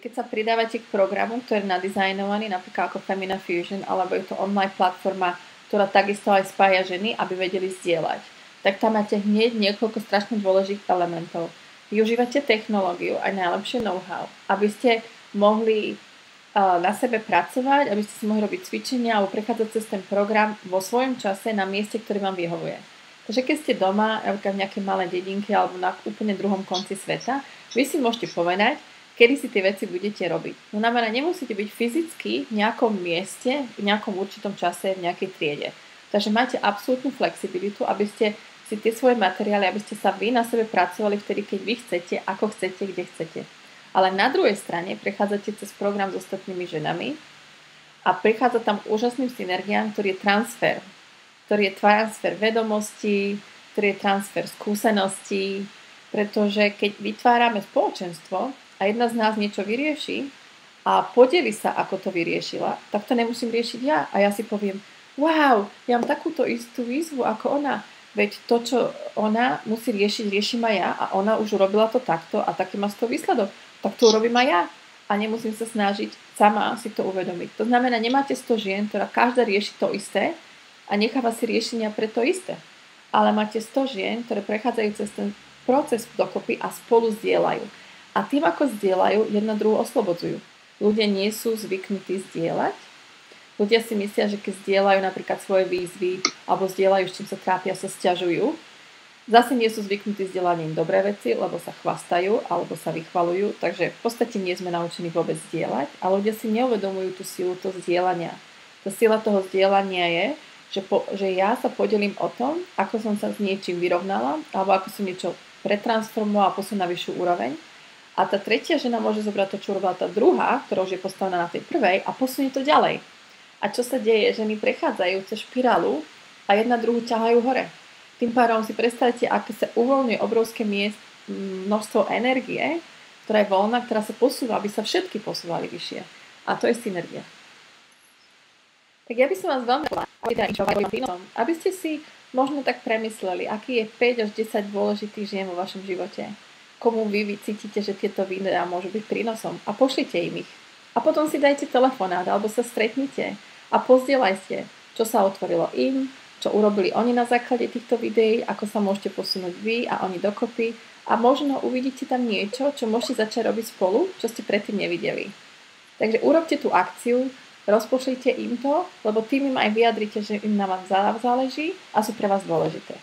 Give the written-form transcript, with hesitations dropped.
Keď sa pridávate k programu, ktorý je nadizajnovaný, napríklad ako Femina Fusion, alebo je to online platforma, ktorá takisto aj spája ženy, aby vedeli zdieľať, tak tam máte hneď niekoľko strašne dôležitých elementov. Využívate technológiu aj najlepšie know-how, aby ste mohli na sebe pracovať, aby ste si mohli robiť cvičenia alebo prechádzať cez ten program vo svojom čase na mieste, ktorý vám vyhovuje. Takže keď ste doma, napríklad v nejakej malej dedinke alebo na úplne druhom konci sveta, vy si môžete povedať, kedy si tie veci budete robiť. No znamená, nemusíte byť fyzicky v nejakom mieste, v nejakom určitom čase, v nejakej triede. Takže máte absolútnu flexibilitu, aby ste si tie svoje materiály, aby ste sa vy na sebe pracovali vtedy, keď vy chcete, ako chcete, kde chcete. Ale na druhej strane prechádzate cez program s ostatnými ženami a prichádza tam úžasným synergiám, ktorý je transfer. Ktorý je transfer vedomostí, ktorý je transfer skúseností, pretože keď vytvárame spoločenstvo a jedna z nás niečo vyrieši a podeli sa, ako to vyriešila, tak to nemusím riešiť ja. A ja si poviem, wow, ja mám takúto istú výzvu ako ona. Veď to, čo ona musí riešiť, riešim aj ja a ona už urobila to takto a taký má z toho výsledok. Tak to urobím aj ja. A nemusím sa snažiť sama si to uvedomiť. To znamená, nemáte 100 žien, ktorá každá rieši to isté a necháva si riešenia pre to isté. Ale máte 100 žien, ktoré prechádzajú cez ten proces dokopy a spolu zdieľajú. A tým, ako zdieľajú, jedna druhú oslobodzujú. Ľudia nie sú zvyknutí zdieľať. Ľudia si myslia, že keď zdieľajú napríklad svoje výzvy alebo zdieľajú, s čím sa trápia, sa sťažujú. Zase nie sú zvyknutí zdieľaním dobré veci, lebo sa chvastajú alebo sa vychvalujú. Takže v podstate nie sme naučení vôbec zdieľať. A ľudia si neuvedomujú tú silu toho zdieľania. Tá sila toho zdieľania je, že ja sa podelím o tom, ako som sa s niečím vyrovnala alebo ako som niečo pretransformovala a posunula na vyššiu úroveň. A tá tretia žena môže zobrať to, čo robila tá druhá, ktorá už je postavená na tej prvej a posunie to ďalej. A čo sa deje? Ženy prechádzajú cez špirálu a jedna druhú ťahajú hore. Tým pádom si predstavte, ako sa uvoľňuje obrovské množstvo energie, ktorá je voľná, ktorá sa posúva, aby sa všetky posúvali vyššie. A to je synergia. Tak ja by som vás veľmi aby ste si možno tak premysleli, aký je 5 až 10 dôležitých žien vo vašom živote. Komu vy cítite, že tieto videá môžu byť prínosom a pošlite im ich. A potom si dajte telefonát alebo sa stretnite a pozdieľajte, čo sa otvorilo im, čo urobili oni na základe týchto videí, ako sa môžete posunúť vy a oni dokopy a možno uvidíte tam niečo, čo môžete začať robiť spolu, čo ste predtým nevideli. Takže urobte tú akciu, rozpošlite im to, lebo tým im aj vyjadrite, že im na vás záleží a sú pre vás dôležité.